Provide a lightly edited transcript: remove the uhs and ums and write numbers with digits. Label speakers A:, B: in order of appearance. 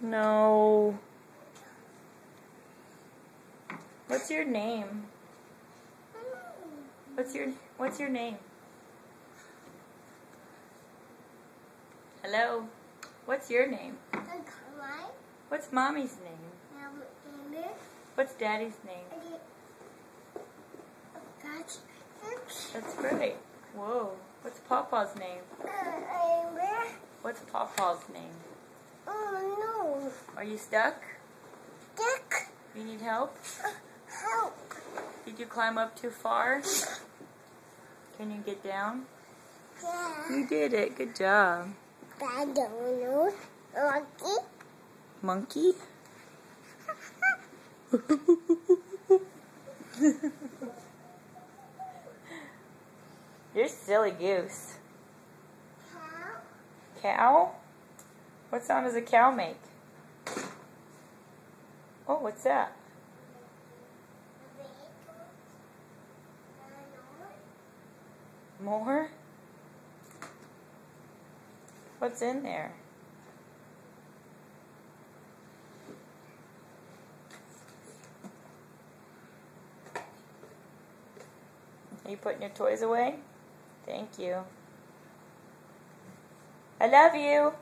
A: No. What's your name? What's your name? Hello. What's your name? What's Mommy's name? What's Daddy's name? That's great. Whoa. What's Papa's name? What's Papa's name?
B: Oh no.
A: Are you stuck?
B: Stuck.
A: You need help?
B: Help.
A: Did you climb up too far? Can you get down?
B: Yeah.
A: You did it. Good job.
B: I don't know.
A: Monkey?
B: Monkey?
A: You're a silly goose.
B: Cow?
A: Cow? What sound does a cow make? Oh, what's that? More? What's in there? Are you putting your toys away? Thank you. I love you.